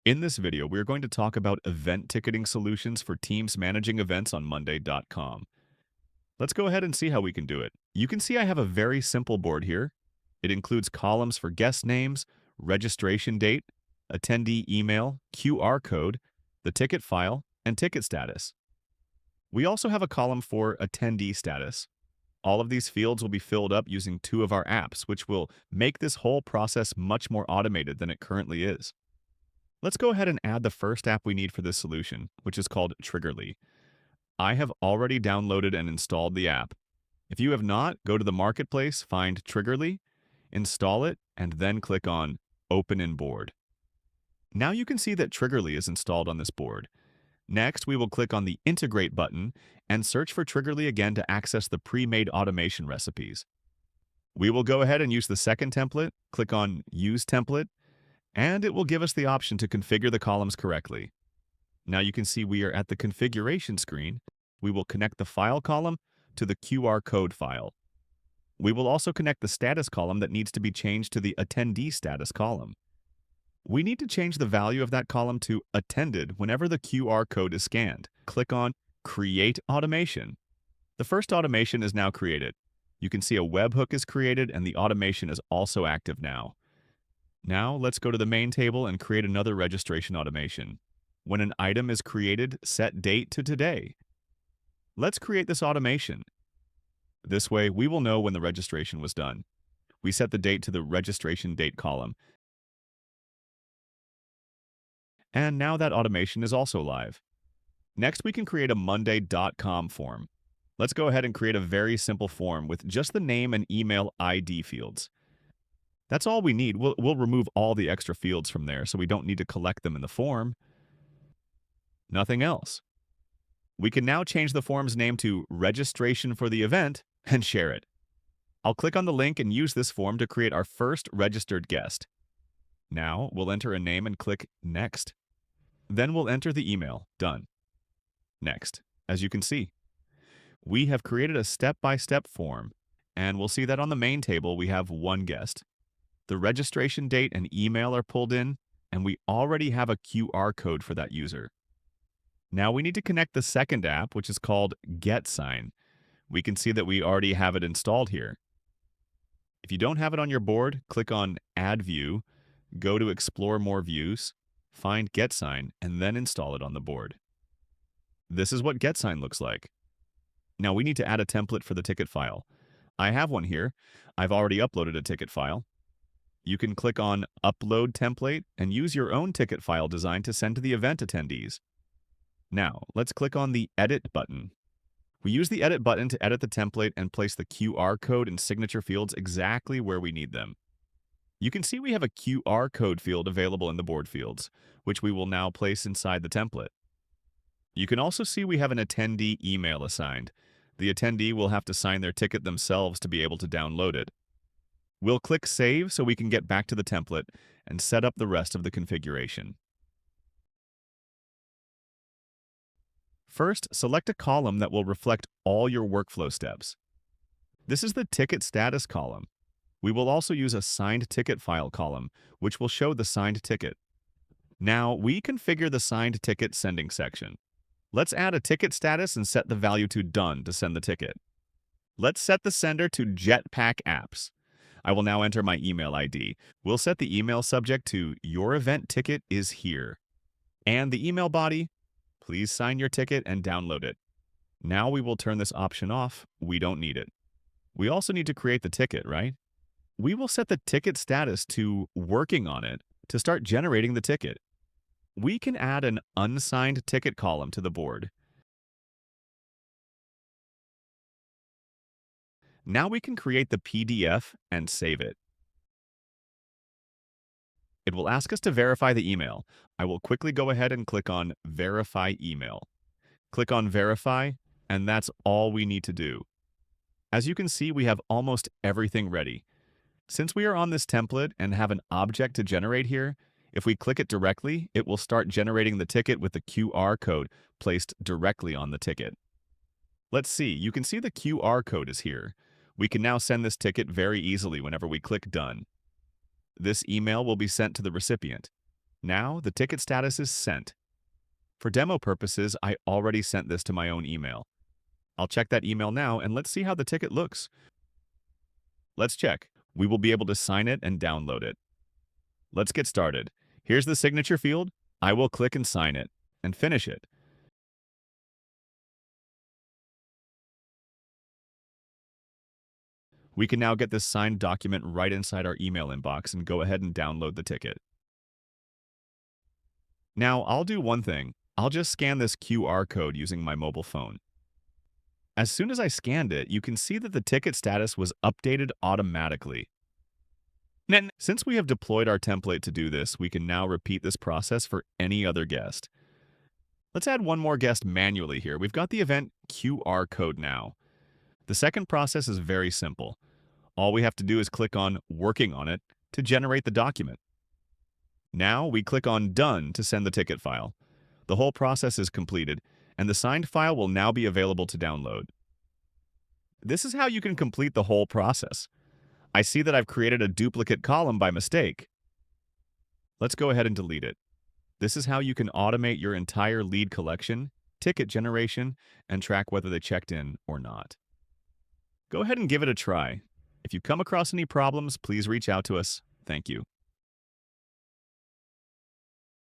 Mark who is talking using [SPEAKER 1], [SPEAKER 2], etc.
[SPEAKER 1] In this video, we are going to talk about event ticketing solutions for teams managing events on Monday.com. Let's go ahead and see how we can do it. You can see I have a very simple board here. It includes columns for guest names, registration date, attendee email, QR code, the ticket file, and ticket status. We also have a column for attendee status. All of these fields will be filled up using two of our apps, which will make this whole process much more automated than it currently is. Let's go ahead and add the first app we need for this solution, which is called Triggerly. I have already downloaded and installed the app. If you have not, go to the marketplace, find Triggerly, install it, and then click on Open in Board. Now you can see that Triggerly is installed on this board. Next, we will click on the Integrate button and search for Triggerly again to access the pre-made automation recipes. We will go ahead and use the second template, click on Use Template, and it will give us the option to configure the columns correctly. Now you can see we are at the configuration screen. We will connect the file column to the QR code file. We will also connect the status column that needs to be changed to the attendee status column. We need to change the value of that column to attended whenever the QR code is scanned. Click on Create Automation. The first automation is now created. You can see a webhook is created and the automation is also active now. Now, let's go to the main table and create another registration automation. When an item is created, set date to today. Let's create this automation. This way, we will know when the registration was done. We set the date to the registration date column. And now that automation is also live. Next, we can create a Monday.com form. Let's go ahead and create a very simple form with just the name and email ID fields. That's all we need. We'll remove all the extra fields from there so we don't need to collect them in the form. Nothing else. We can now change the form's name to Registration for the Event and share it. I'll click on the link and use this form to create our first registered guest. Now we'll enter a name and click Next. Then we'll enter the email. Done. Next. As you can see, we have created a step-by-step form, and we'll see that on the main table we have one guest. The registration date and email are pulled in, and we already have a QR code for that user. Now we need to connect the second app, which is called GetSign. We can see that we already have it installed here. If you don't have it on your board, click on Add View, go to Explore More Views, find GetSign, and then install it on the board. This is what GetSign looks like. Now we need to add a template for the ticket file. I have one here. I've already uploaded a ticket file. You can click on Upload Template and use your own ticket file design to send to the event attendees. Now, let's click on the Edit button. We use the Edit button to edit the template and place the QR code and signature fields exactly where we need them. You can see we have a QR code field available in the board fields, which we will now place inside the template. You can also see we have an attendee email assigned. The attendee will have to sign their ticket themselves to be able to download it. We'll click Save so we can get back to the template and set up the rest of the configuration. First, select a column that will reflect all your workflow steps. This is the ticket status column. We will also use a signed ticket file column, which will show the signed ticket. Now, we configure the signed ticket sending section. Let's add a ticket status and set the value to Done to send the ticket. Let's set the sender to Jetpack Apps. I will now enter my email ID. We'll set the email subject to Your event ticket is here. And the email body, please sign your ticket and download it. Now we will turn this option off. We don't need it. We also need to create the ticket, right? We will set the ticket status to Working on it to start generating the ticket. We can add an unsigned ticket column to the board. Now we can create the PDF and save it. It will ask us to verify the email. I will quickly go ahead and click on Verify Email. Click on Verify, and that's all we need to do. As you can see, we have almost everything ready. Since we are on this template and have an object to generate here, if we click it directly, it will start generating the ticket with the QR code placed directly on the ticket. Let's see, you can see the QR code is here. We can now send this ticket very easily whenever we click Done. This email will be sent to the recipient. Now, the ticket status is sent. For demo purposes, I already sent this to my own email. I'll check that email now and let's see how the ticket looks. Let's check. We will be able to sign it and download it. Let's get started. Here's the signature field. I will click and sign it and finish it. We can now get this signed document right inside our email inbox and go ahead and download the ticket. Now, I'll do one thing. I'll just scan this QR code using my mobile phone. As soon as I scanned it, you can see that the ticket status was updated automatically. Then, since we have deployed our template to do this, we can now repeat this process for any other guest. Let's add one more guest manually here. We've got the event QR code now. The second process is very simple. All we have to do is click on Working on it to generate the document. Now we click on Done to send the ticket file. The whole process is completed, and the signed file will now be available to download. This is how you can complete the whole process. I see that I've created a duplicate column by mistake. Let's go ahead and delete it. This is how you can automate your entire lead collection, ticket generation, and track whether they checked in or not. Go ahead and give it a try. If you come across any problems, please reach out to us. Thank you.